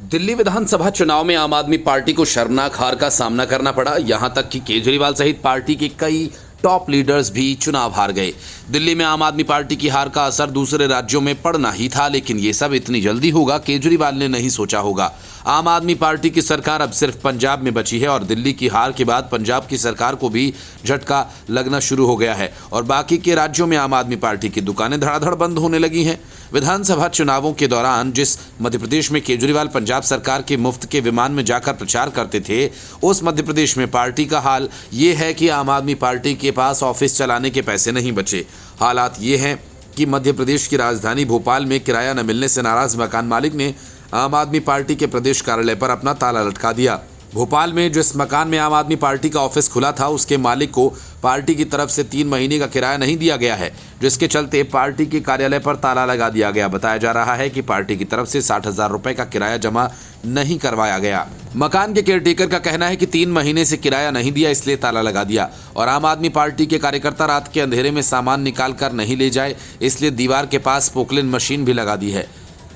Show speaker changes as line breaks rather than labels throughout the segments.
दिल्ली विधानसभा चुनाव में आम आदमी पार्टी को शर्मनाक हार का सामना करना पड़ा। यहां तक कि केजरीवाल सहित पार्टी के कई टॉप लीडर्स भी चुनाव हार गए। दिल्ली में आम आदमी पार्टी की हार का असर दूसरे राज्यों में पड़ना ही था, लेकिन ये सब इतनी जल्दी होगा केजरीवाल ने नहीं सोचा होगा। आम आदमी पार्टी की सरकार अब सिर्फ पंजाब में बची है और दिल्ली की हार के बाद पंजाब की सरकार को भी झटका लगना शुरू हो गया है और बाकी के राज्यों में आम आदमी पार्टी की दुकानें धड़ाधड़ बंद होने लगी हैं। विधानसभा चुनावों के दौरान जिस मध्य प्रदेश में केजरीवाल पंजाब सरकार के मुफ्त के विमान में जाकर प्रचार करते थे, उस मध्य प्रदेश में पार्टी का हाल ये है कि आम आदमी पार्टी के पास ऑफिस चलाने के पैसे नहीं बचे। हालात ये हैं कि मध्य प्रदेश की राजधानी भोपाल में किराया न मिलने से नाराज मकान मालिक ने आम आदमी पार्टी के प्रदेश कार्यालय पर अपना ताला लटका दिया। भोपाल में जिस मकान में आम आदमी पार्टी का ऑफिस खुला था, उसके मालिक को पार्टी की तरफ से 3 महीने का किराया नहीं दिया गया है, जिसके चलते पार्टी के कार्यालय पर ताला लगा दिया गया। बताया जा रहा है कि पार्टी की तरफ से 60,000 रुपए का किराया जमा नहीं करवाया गया। मकान के केयरटेकर का कहना है कि 3 महीने से किराया नहीं दिया, इसलिए ताला लगा दिया और आम आदमी पार्टी के कार्यकर्ता रात के अंधेरे में सामान निकाल कर नहीं ले जाए, इसलिए दीवार के पास पोकलिन मशीन भी लगा दी है।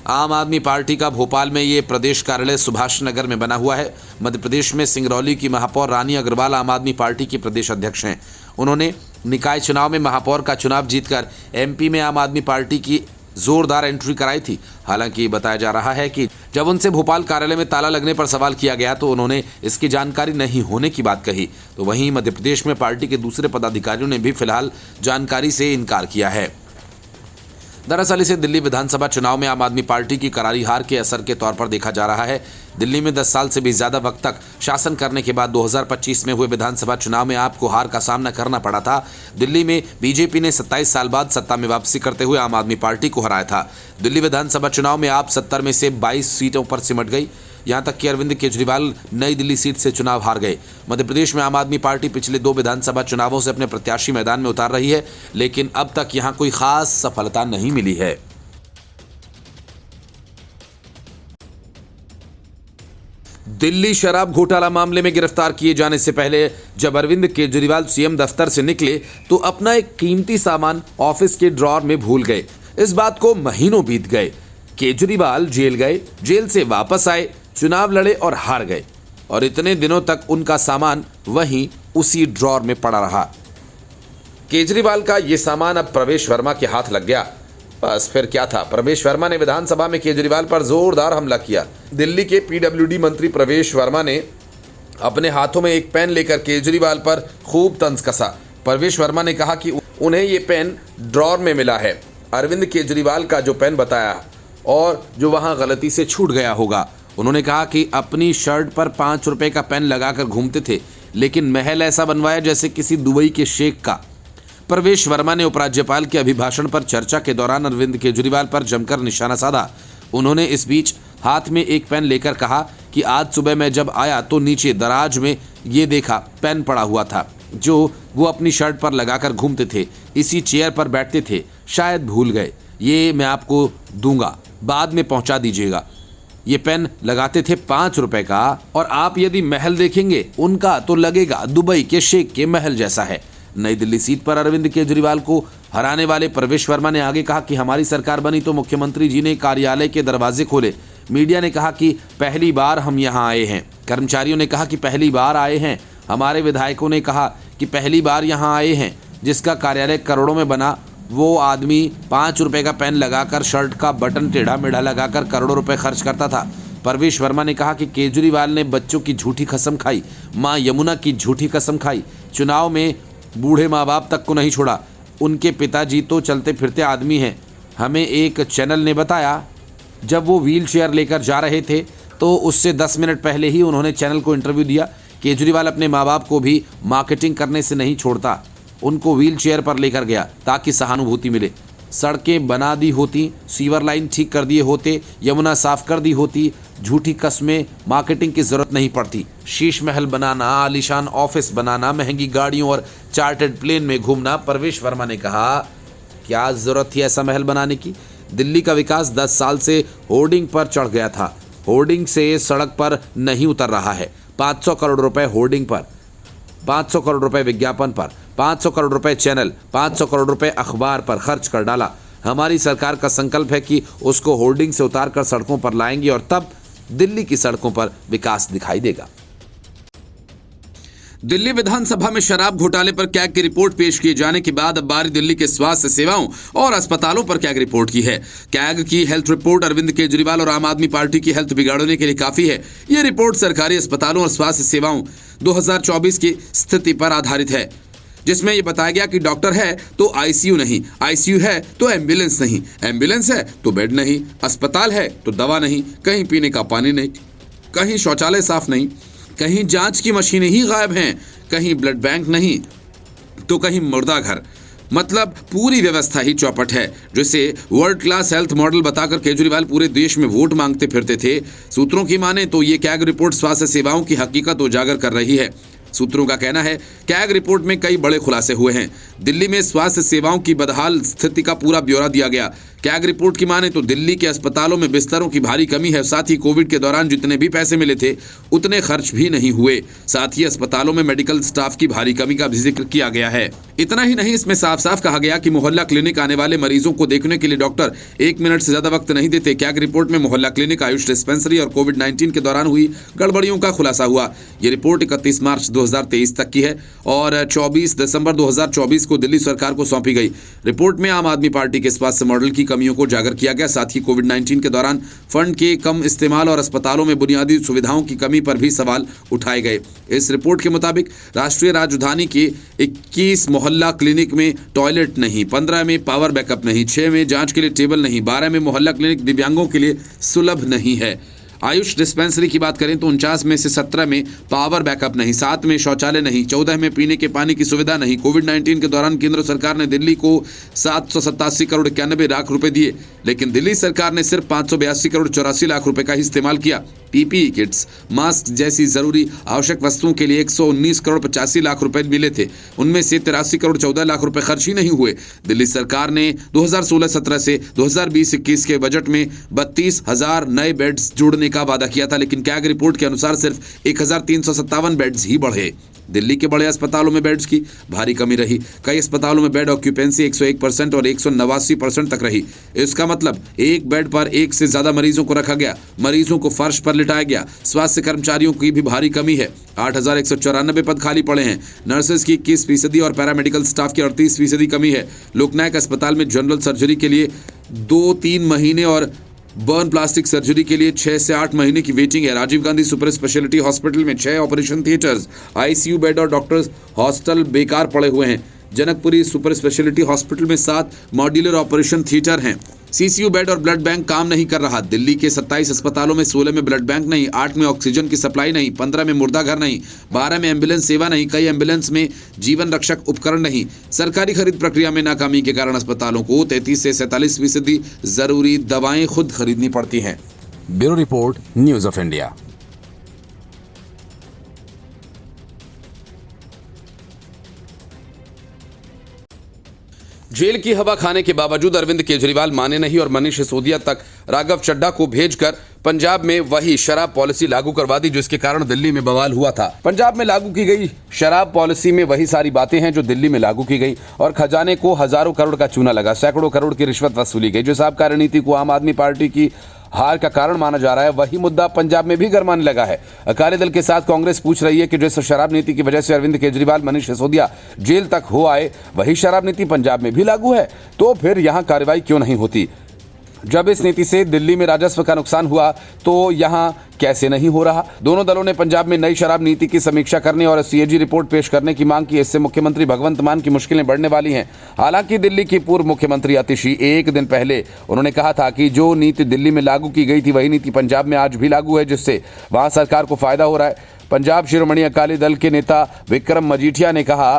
आम आदमी पार्टी का भोपाल में ये प्रदेश कार्यालय सुभाष नगर में बना हुआ है। मध्य प्रदेश में सिंगरौली की महापौर रानी अग्रवाल आम आदमी पार्टी की प्रदेश अध्यक्ष हैं। उन्होंने निकाय चुनाव में महापौर का चुनाव जीतकर एमपी में आम आदमी पार्टी की जोरदार एंट्री कराई थी। हालांकि बताया जा रहा है कि जब उनसे भोपाल कार्यालय में ताला लगने पर सवाल किया गया तो उन्होंने इसकी जानकारी नहीं होने की बात कही। तो वहीं मध्य प्रदेश में पार्टी के दूसरे पदाधिकारियों ने भी फिलहाल जानकारी से इनकार किया है। दरअसल इसे दिल्ली विधानसभा चुनाव में आम आदमी पार्टी की करारी हार के असर के तौर पर देखा जा रहा है। दिल्ली में 10 साल से भी ज्यादा वक्त तक शासन करने के बाद 2025 में हुए विधानसभा चुनाव में आपको हार का सामना करना पड़ा था। दिल्ली में बीजेपी ने 27 साल बाद सत्ता में वापसी करते हुए आम आदमी पार्टी को हराया था। दिल्ली विधानसभा चुनाव में आप 70 में से 22 सीटों पर सिमट गई। यहां तक कि अरविंद केजरीवाल नई दिल्ली सीट से चुनाव हार गए। मध्य प्रदेश में आम आदमी पार्टी पिछले 2 विधानसभा चुनावों से अपने प्रत्याशी मैदान में उतार रही है, लेकिन अब तक यहां कोई खास सफलता नहीं मिली है। दिल्ली शराब घोटाला मामले में गिरफ्तार किए जाने से पहले जब अरविंद केजरीवाल सीएम दफ्तर से निकले तो अपना एक कीमती सामान ऑफिस के ड्रॉर में भूल गए। इस बात को महीनों बीत गए। केजरीवाल जेल गए, जेल से वापस आए, चुनाव लड़े और हार गए और इतने दिनों तक उनका सामान वहीं उसी ड्रॉर में पड़ा रहा। केजरीवाल का यह सामान अब प्रवेश वर्मा के हाथ लग गया। बस फिर क्या था, प्रवेश वर्मा ने विधानसभा में केजरीवाल पर जोरदार हमला किया। दिल्ली के पीडब्ल्यूडी मंत्री प्रवेश वर्मा ने अपने हाथों में एक पेन लेकर केजरीवाल पर खूब तंज कसा। प्रवेश वर्मा ने कहा कि उन्हें ये पेन ड्रॉर में मिला है। अरविंद केजरीवाल का जो पेन बताया और जो वहां गलती से छूट गया होगा। उन्होंने कहा कि अपनी शर्ट पर 5 रुपए का पेन लगाकर घूमते थे, लेकिन महल ऐसा बनवाया जैसे किसी दुबई के शेख का। प्रवेश वर्मा ने उपराज्यपाल के अभिभाषण पर चर्चा के दौरान अरविंद केजरीवाल पर जमकर निशाना साधा। उन्होंने इस बीच हाथ में एक पेन लेकर कहा कि आज सुबह मैं जब आया तो नीचे दराज में ये देखा पेन पड़ा हुआ था जो वो अपनी शर्ट पर लगाकर घूमते थे। इसी चेयर पर बैठते थे, शायद भूल गए। ये मैं आपको दूंगा, बाद में पहुंचा दीजिएगा। ये पेन लगाते थे 5 रुपए का और आप यदि महल देखेंगे उनका तो लगेगा दुबई के शेख के महल जैसा है। नई दिल्ली सीट पर अरविंद केजरीवाल को हराने वाले प्रवेश वर्मा ने आगे कहा कि हमारी सरकार बनी तो मुख्यमंत्री जी ने कार्यालय के दरवाजे खोले। मीडिया ने कहा कि पहली बार हम यहाँ आए हैं। कर्मचारियों ने कहा कि पहली बार आए हैं। हमारे विधायकों ने कहा कि पहली बार यहाँ आए हैं। जिसका कार्यालय करोड़ों में बना वो आदमी 5 रुपए का पेन लगाकर शर्ट का बटन टेढ़ा मेढ़ा लगाकर करोड़ों रुपए खर्च करता था। प्रवेश वर्मा ने कहा कि केजरीवाल ने बच्चों की झूठी कसम खाई, मां यमुना की झूठी कसम खाई। चुनाव में बूढ़े माँ बाप तक को नहीं छोड़ा। उनके पिताजी तो चलते फिरते आदमी हैं। हमें एक चैनल ने बताया जब वो व्हील चेयर लेकर जा रहे थे तो उससे 10 मिनट पहले ही उन्होंने चैनल को इंटरव्यू दिया। केजरीवाल अपने माँ बाप को भी मार्केटिंग करने से नहीं छोड़ता। उनको व्हील चेयर पर लेकर गया ताकि सहानुभूति मिले। सड़कें बना दी होती, सीवर लाइन ठीक कर दिए होते, यमुना साफ कर दी होती, झूठी कस्में, मार्केटिंग की जरूरत नहीं पड़ती। शीश महल बनाना, आलीशान ऑफिस बनाना, महंगी गाड़ियों और चार्टर्ड प्लेन में घूमना। प्रवेश वर्मा ने कहा क्या जरूरत थी ऐसा महल बनाने की। दिल्ली का विकास 10 साल से होर्डिंग पर चढ़ गया था। होर्डिंग से सड़क पर नहीं उतर रहा है। 500 करोड़ रुपए होर्डिंग पर, 500 करोड़ रुपए विज्ञापन पर, 500 करोड़ रुपए चैनल, 500 करोड़ रुपए अखबार पर खर्च कर डाला। हमारी सरकार का संकल्प है कि उसको होर्डिंग से उतारकर सड़कों पर लाएंगे और तब दिल्ली की सड़कों पर विकास दिखाई देगा। दिल्ली विधानसभा में शराब घोटाले पर कैग की रिपोर्ट पेश किए जाने के बाद अब बारी दिल्ली के स्वास्थ्य सेवाओं और अस्पतालों पर कैग रिपोर्ट की है। कैग की हेल्थ रिपोर्ट अरविंद केजरीवाल और आम आदमी पार्टी की हेल्थ बिगाड़ने के लिए काफी है। यह रिपोर्ट सरकारी अस्पतालों और स्वास्थ्य सेवाओं 2024 की स्थिति पर आधारित है, जिसमें यह बताया गया कि डॉक्टर है तो आईसीयू नहीं, आईसीयू है तो एम्बुलेंस नहीं, एम्बुलेंस है तो बेड नहीं, अस्पताल है तो दवा नहीं, कहीं पीने का पानी नहीं, कहीं शौचालय साफ नहीं, कहीं जांच की मशीनें ही गायब हैं, कहीं ब्लड बैंक नहीं तो कहीं मुर्दा घर। मतलब पूरी व्यवस्था ही चौपट है, जिसे वर्ल्ड क्लास हेल्थ मॉडल बताकर केजरीवाल पूरे देश में वोट मांगते फिरते थे। सूत्रों की माने तो ये कैग रिपोर्ट स्वास्थ्य सेवाओं की हकीकत उजागर कर रही है। सूत्रों का कहना है कैग रिपोर्ट में कई बड़े खुलासे हुए हैं। दिल्ली में स्वास्थ्य सेवाओं की बदहाल स्थिति का पूरा ब्यौरा दिया गया। कैग रिपोर्ट की माने तो दिल्ली के अस्पतालों में बिस्तरों की भारी कमी है। साथ ही कोविड के दौरान जितने भी पैसे मिले थे उतने खर्च भी नहीं हुए। साथ ही अस्पतालों में मेडिकल स्टाफ की भारी कमी का भी जिक्र किया गया है। इतना ही नहीं, इसमें साफ साफ कहा गया कि मोहल्ला क्लिनिक आने वाले मरीजों को देखने के लिए डॉक्टर 1 मिनट से ज्यादा वक्त नहीं देते। कैग रिपोर्ट में मोहल्ला क्लिनिक, आयुष डिस्पेंसरी और कोविड-19 के दौरान हुई गड़बड़ियों का खुलासा हुआ। ये रिपोर्ट 31 मार्च 2023 तक की है और 24 दिसंबर 2024 को दिल्ली सरकार को सौंपी गई। रिपोर्ट में आम आदमी पार्टी के स्वास्थ्य मॉडल की कमियों को उजागर किया गया। साथ ही कोविड-19 के दौरान फंड के कम इस्तेमाल और अस्पतालों में बुनियादी सुविधाओं की कमी पर भी सवाल उठाए गए। इस रिपोर्ट के मुताबिक राष्ट्रीय राजधानी के 21 मोहल्ला क्लिनिक में टॉयलेट नहीं, 15 में पावर बैकअप नहीं, 6 में जांच के लिए टेबल नहीं, 12 में मोहल्ला क्लिनिक दिव्यांगों के लिए सुलभ नहीं है। आयुष डिस्पेंसरी की बात करें तो 49 में से 17 में पावर बैकअप नहीं, 7 में शौचालय नहीं, 14 में पीने के पानी की सुविधा नहीं। कोविड-19 के दौरान केंद्र सरकार ने दिल्ली को 787 करोड़ 91 लाख रुपए दिए, लेकिन दिल्ली सरकार ने सिर्फ 582 करोड़ 84 लाख रुपए का ही इस्तेमाल किया। पीपीई किट्स, मास्क जैसी जरूरी आवश्यक वस्तुओं के लिए 119 करोड़ 85 लाख रुपए मिले थे, उनमें से 83 करोड़ 14 लाख रुपए खर्च ही नहीं हुए। दिल्ली सरकार ने 2016-17 से 2020-21 के बजट में 32,000 नए बेड्स जोड़ने का वादा किया था, लेकिन कैग रिपोर्ट के अनुसार सिर्फ 1,357 बेड्स ही बढ़े। दिल्ली के बड़े अस्पतालों में बेड्स की भारी कमी रही। कई अस्पतालों में बेड ऑक्यूपेंसी 101% और 189% तक रही। इसका मतलब एक बेड पर एक से ज्यादा मरीजों को रखा गया, मरीजों को फर्श पर लिटाया गया। स्वास्थ्य कर्मचारियों की भी भारी कमी है। 8,194 पद खाली पड़े हैं। नर्सेज की 21% और पैरामेडिकल स्टाफ की 38% कमी है। लोकनायक अस्पताल में जनरल सर्जरी के लिए 2-3 महीने और बर्न प्लास्टिक सर्जरी के लिए 6 से 8 महीने की वेटिंग है। Rajiv Gandhi super speciality hospital में 6 ऑपरेशन थिएटर्स, आईसीयू बेड और डॉक्टर्स हॉस्टल बेकार पड़े हुए हैं। जनकपुरी सुपर स्पेशलिटी हॉस्पिटल में 7 मॉड्यूलर ऑपरेशन थिएटर हैं। सीसीयू बेड और ब्लड बैंक काम नहीं कर रहा। दिल्ली के 27 अस्पतालों में 16 में ब्लड बैंक नहीं, 8 में ऑक्सीजन की सप्लाई नहीं, 15 में मुर्दा घर नहीं, 12 में एम्बुलेंस सेवा नहीं, कई एम्बुलेंस में जीवन रक्षक उपकरण नहीं। सरकारी खरीद प्रक्रिया में नाकामी के कारण अस्पतालों को 33 से 47% जरूरी दवाएं खुद खरीदनी पड़ती हैं।
Bureau report, news of India.
जेल की हवा खाने के बावजूद अरविंद केजरीवाल माने नहीं और मनीष सिसोदिया तक राघव चड्ढा को भेजकर पंजाब में वही शराब पॉलिसी लागू करवा दी, जिसके कारण दिल्ली में बवाल हुआ था। पंजाब में लागू की गई शराब पॉलिसी में वही सारी बातें हैं जो दिल्ली में लागू की गई और खजाने को हजारों करोड़ का चूना लगा, सैकड़ों करोड़ की रिश्वत वसूली गई। जो साहब कार्यनीति को आम आदमी पार्टी की हार का कारण माना जा रहा है, वही मुद्दा पंजाब में भी गरमाने लगा है। अकाली दल के साथ कांग्रेस पूछ रही है कि जिस शराब नीति की वजह से अरविंद केजरीवाल, मनीष सिसोदिया जेल तक हो आए, वही शराब नीति पंजाब में भी लागू है, तो फिर यहां कार्रवाई क्यों नहीं होती? जब इस नीति से दिल्ली में राजस्व का नुकसान हुआ तो यहां कैसे नहीं हो रहा? दोनों दलों ने पंजाब में नई शराब नीति की समीक्षा करने और सीएजी रिपोर्ट पेश करने की मांग की। इससे मुख्यमंत्री भगवंत मान की मुश्किलें बढ़ने वाली हैं। हालांकि दिल्ली की पूर्व मुख्यमंत्री आतिशी एक दिन पहले उन्होंने कहा था कि जो नीति दिल्ली में लागू की गई थी वही नीति पंजाब में आज भी लागू है, जिससे वहां सरकार को फायदा हो रहा है। पंजाब शिरोमणि अकाली दल के नेता विक्रम मजीठिया ने कहा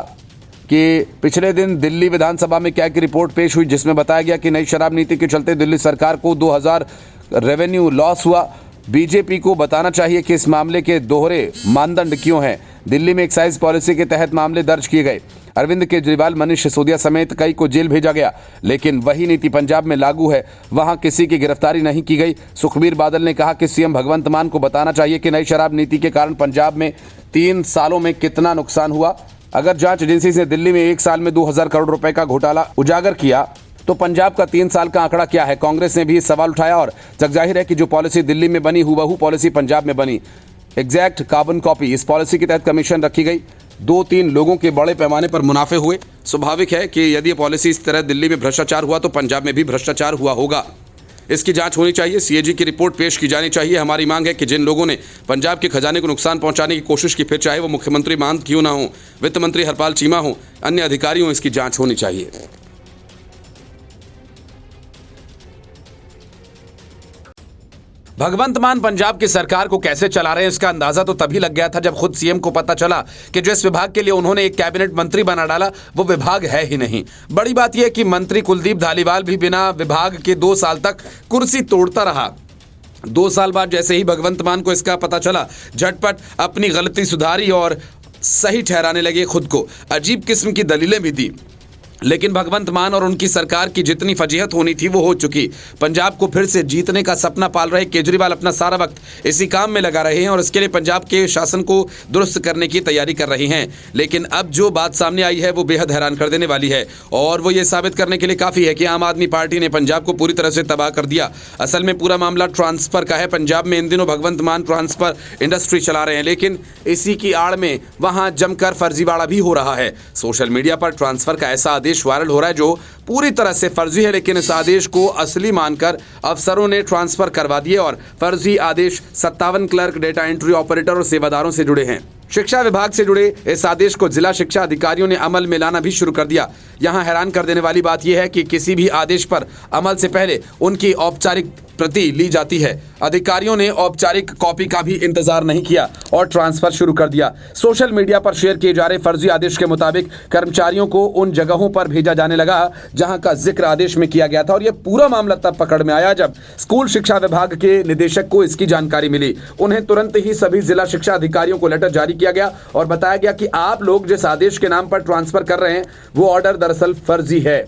कि पिछले दिन दिल्ली विधानसभा में कैग की रिपोर्ट पेश हुई, जिसमें बताया गया कि नई शराब नीति के चलते दिल्ली सरकार को 2000 रेवेन्यू लॉस हुआ। बीजेपी को बताना चाहिए कि इस मामले के दोहरे मानदंड क्यों हैं। दिल्ली में एक्साइज पॉलिसी के तहत मामले दर्ज किए गए। अरविंद केजरीवाल, मनीष सिसोदिया समेत कई को जेल भेजा गया, लेकिन वही नीति पंजाब में लागू है, वहां किसी की गिरफ्तारी नहीं की गई। सुखबीर बादल ने कहा कि सीएम भगवंत मान को बताना चाहिए कि नई शराब नीति के कारण पंजाब में 3 सालों में कितना नुकसान हुआ। अगर जांच एजेंसी ने दिल्ली में 1 साल में 2000 करोड़ रुपए का घोटाला उजागर किया तो पंजाब का 3 साल का आंकड़ा क्या है? कांग्रेस ने भी सवाल उठाया और जगजाहिर है कि जो पॉलिसी दिल्ली में बनी हूबहू पॉलिसी पंजाब में बनी, एग्जैक्ट कार्बन कॉपी। इस पॉलिसी के तहत कमीशन रखी गई, 2-3 लोगों के बड़े पैमाने पर मुनाफे हुए। स्वाभाविक है कि यदि ये पॉलिसी इस तरह दिल्ली में भ्रष्टाचार हुआ तो पंजाब में भी भ्रष्टाचार हुआ होगा। इसकी जांच होनी चाहिए, सीएजी की रिपोर्ट पेश की जानी चाहिए। हमारी मांग है कि जिन लोगों ने पंजाब के खजाने को नुकसान पहुंचाने की कोशिश की, फिर चाहे वो मुख्यमंत्री महंत क्यों ना हो, वित्त मंत्री हरपाल चीमा हो, अन्य अधिकारी हो, इसकी जांच होनी चाहिए। भगवंत मान पंजाब की सरकार को कैसे चला रहे हैं, इसका अंदाजा तो तभी लग गया था जब खुद सीएम को पता चला कि जिस विभाग के लिए उन्होंने एक कैबिनेट मंत्री बना डाला वो विभाग है ही नहीं। बड़ी बात यह कि मंत्री कुलदीप धालीवाल भी बिना विभाग के 2 साल तक कुर्सी तोड़ता रहा। 2 साल बाद जैसे ही भगवंत मान को इसका पता चला, झटपट अपनी गलती सुधारी और सही ठहराने लगे खुद को। अजीब किस्म की दलीलें भी दी, लेकिन भगवंत मान और उनकी सरकार की जितनी फजीहत होनी थी वो हो चुकी। पंजाब को फिर से जीतने का सपना पाल रहे केजरीवाल अपना सारा वक्त इसी काम में लगा रहे हैं और इसके लिए पंजाब के शासन को दुरुस्त करने की तैयारी कर रहे हैं। लेकिन अब जो बात सामने आई है वो बेहद हैरान कर देने वाली है और वो ये साबित करने के लिए काफ़ी है कि आम आदमी पार्टी ने पंजाब को पूरी तरह से तबाह कर दिया। असल में पूरा मामला ट्रांसफ़र का है। पंजाब में इन दिनों भगवंत मान ट्रांसफ़र इंडस्ट्री चला रहे हैं, लेकिन इसी की आड़ में वहाँ जमकर फर्जीवाड़ा भी हो रहा है। सोशल मीडिया पर ट्रांसफ़र का ऐसा आदेश वायरल हो रहा है जो पूरी तरह से फर्जी है, लेकिन इस आदेश को असली मानकर अफसरों ने ट्रांसफर करवा दिए और फर्जी आदेश 57 क्लर्क, डेटा एंट्री ऑपरेटर और सेवादारों से जुड़े हैं। शिक्षा विभाग से जुड़े इस आदेश को जिला शिक्षा अधिकारियों ने अमल में लाना भी शुरू कर दिया। यहां हैरान कर देने वाली बात यह है कि किसी भी आदेश पर अमल से पहले उनकी औपचारिक प्रति ली जाती है। अधिकारियों ने औपचारिक कॉपी का भी इंतजार नहीं किया और ट्रांसफर शुरू कर दिया। सोशल मीडिया पर शेयर किए जा रहे फर्जी आदेश के मुताबिक कर्मचारियों को उन जगहों पर भेजा जाने लगा जहां का जिक्र आदेश में किया गया था और यह पूरा मामला तब पकड़ में आया जब स्कूल शिक्षा विभाग के निदेशक को इसकी जानकारी मिली। उन्हें तुरंत ही सभी जिला शिक्षा अधिकारियों को लेटर जारी किया गया और बताया गया कि आप लोग जिस आदेश के नाम पर ट्रांसफर कर रहे हैं वो ऑर्डर दरअसल फर्जी है।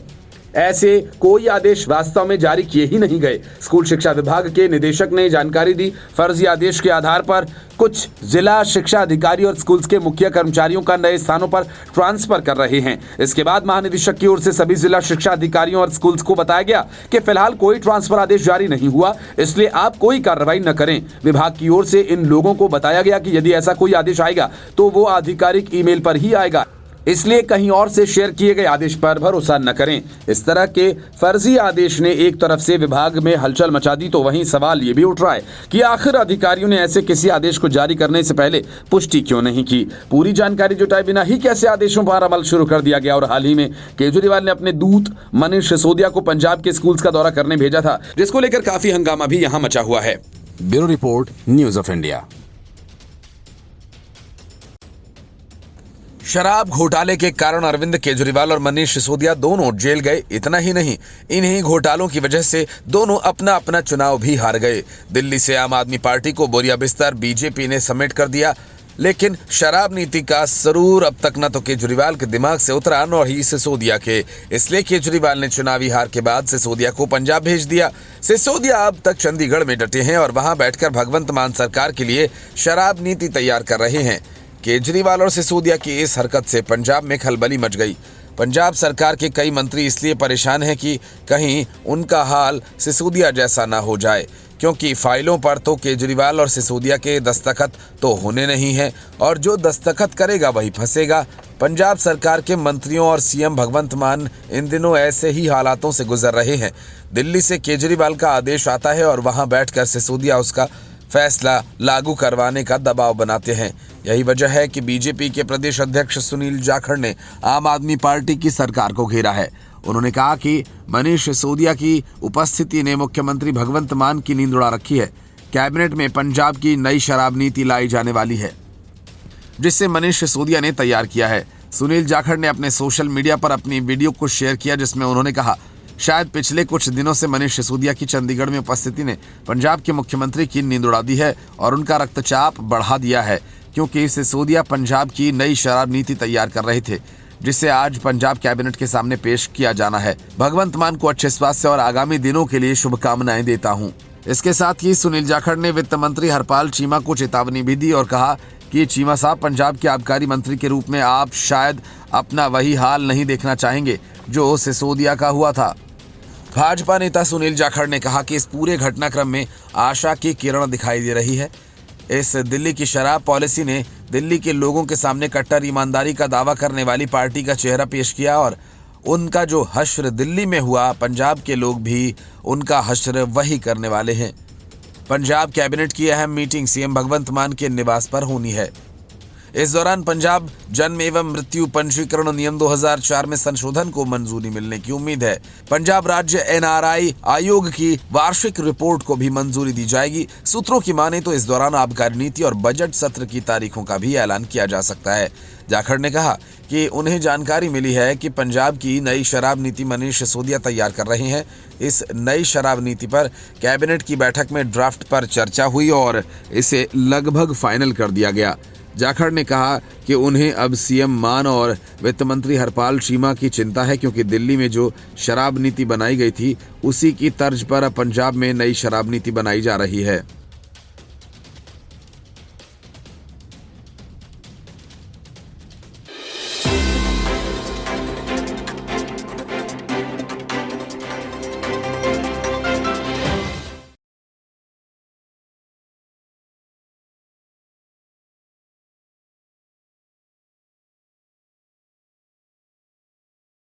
ऐसे कोई आदेश वास्तव में जारी किए ही नहीं गए। स्कूल शिक्षा विभाग के निदेशक ने जानकारी दी, फर्जी आदेश के आधार पर कुछ जिला शिक्षा अधिकारी और स्कूल्स के मुख्य कर्मचारियों का नए स्थानों पर ट्रांसफर कर रहे हैं। इसके बाद महानिदेशक की ओर से सभी जिला शिक्षा अधिकारियों और स्कूल्स को बताया गया कि फिलहाल कोई ट्रांसफर आदेश जारी नहीं हुआ, इसलिए आप कोई कार्रवाई न करें। विभाग की ओर से इन लोगों को बताया गया कि यदि ऐसा कोई आदेश आएगा तो वो आधिकारिक ईमेल पर ही आएगा, इसलिए कहीं और से शेयर किए गए आदेश पर भरोसा न करें। इस तरह के फर्जी आदेश ने एक तरफ से विभाग में हलचल मचा दी तो वहीं सवाल ये भी उठ रहा है कि आखिर अधिकारियों ने ऐसे किसी आदेश को जारी करने से पहले पुष्टि क्यों नहीं की। पूरी जानकारी जुटाए बिना ही कैसे आदेशों पर अमल शुरू कर दिया गया। और हाल ही में केजरीवाल ने अपने दूत मनीष सिसोदिया को पंजाब के स्कूल्स का दौरा करने भेजा था, जिसको लेकर काफी हंगामा भी यहाँ मचा हुआ है।
Bureau report, news of India.
शराब घोटाले के कारण अरविंद केजरीवाल और मनीष सिसोदिया दोनों जेल गए। इतना ही नहीं, इन्हीं घोटालों की वजह से दोनों अपना अपना चुनाव भी हार गए। दिल्ली से आम आदमी पार्टी को बोरिया बिस्तर बीजेपी ने समेट कर दिया, लेकिन शराब नीति का सरूर अब तक न तो केजरीवाल के दिमाग से उतरा न ही सिसोदिया के। इसलिए केजरीवाल ने चुनावी हार के बाद सिसोदिया को पंजाब भेज दिया। सिसोदिया अब तक चंडीगढ़ में डटे हैं और वहां बैठकर भगवंत मान सरकार के लिए शराब नीति तैयार कर रहे हैं। केजरीवाल और सिसोदिया की इस हरकत से पंजाब में खलबली मच गई। पंजाब सरकार के कई मंत्री इसलिए परेशान हैं कि कहीं उनका हाल सिसोदिया जैसा ना हो जाए, क्योंकि फाइलों पर तो केजरीवाल और सिसोदिया के दस्तखत तो होने नहीं हैं और जो दस्तखत करेगा वही फंसेगा। पंजाब सरकार के मंत्रियों और सीएम भगवंत मान इन दिनों ऐसे ही हालातों से गुजर रहे हैं। दिल्ली से केजरीवाल का आदेश आता है और वहां बैठकर सिसोदिया उसका फैसला लागू करवाने का दबाव बनाते हैं। यही वजह है कि बीजेपी के प्रदेश अध्यक्ष सुनील जाखड़ ने आम आदमी पार्टी की सरकार को घेरा है। उन्होंने कहा कि मनीष सिसोदिया की उपस्थिति ने मुख्यमंत्री भगवंत मान की नींद उड़ा रखी है। कैबिनेट में पंजाब की नई शराब नीति लाई जाने वाली है, जिसे मनीष सिसोदिया ने तैयार किया है। सुनील जाखड़ ने अपने सोशल मीडिया पर अपनी वीडियो को शेयर किया, जिसमें उन्होंने कहा, शायद पिछले कुछ दिनों से मनीष सिसोदिया की चंडीगढ़ में उपस्थिति ने पंजाब के मुख्यमंत्री की नींद उड़ा दी है और उनका रक्तचाप बढ़ा दिया है, क्योंकि सिसोदिया पंजाब की नई शराब नीति तैयार कर रहे थे, जिसे आज पंजाब कैबिनेट के सामने पेश किया जाना है। भगवंत मान को अच्छे स्वास्थ्य और आगामी दिनों के लिए शुभकामनाएं देता हूं। इसके साथ ही सुनील जाखड़ ने वित्त मंत्री हरपाल चीमा को चेतावनी भी दी और कहा कि चीमा साहब, पंजाब के आबकारी मंत्री के रूप में आप शायद अपना वही हाल नहीं देखना चाहेंगे जो सिसोदिया का हुआ था। भाजपा नेता सुनील जाखड़ ने कहा कि इस पूरे घटनाक्रम में आशा की किरण दिखाई दे रही है। इस दिल्ली की शराब पॉलिसी ने दिल्ली के लोगों के सामने कट्टर ईमानदारी का दावा करने वाली पार्टी का चेहरा पेश किया और उनका जो हश्र दिल्ली में हुआ, पंजाब के लोग भी उनका हश्र वही करने वाले हैं। पंजाब कैबिनेट की अहम मीटिंग सीएम भगवंत मान के निवास पर होनी है। इस दौरान पंजाब जन्म एवं मृत्यु पंजीकरण नियम 2004 में संशोधन को मंजूरी मिलने की उम्मीद है। पंजाब राज्य एनआरआई आयोग की वार्षिक रिपोर्ट को भी मंजूरी दी जाएगी। सूत्रों की माने तो इस दौरान आबकारी नीति और बजट सत्र की तारीखों का भी ऐलान किया जा सकता है। जाखड़ ने कहा कि उन्हें जानकारी मिली है कि पंजाब की नई शराब नीति मनीष सिसोदिया तैयार कर रहे हैं। इस नई शराब नीति पर कैबिनेट की बैठक में ड्राफ्ट पर चर्चा हुई और इसे लगभग फाइनल कर दिया गया। जाखड़ ने कहा कि उन्हें अब सीएम मान और वित्त मंत्री हरपाल चीमा की चिंता है, क्योंकि दिल्ली में जो शराब नीति बनाई गई थी उसी की तर्ज पर अब पंजाब में नई शराब नीति बनाई जा रही है।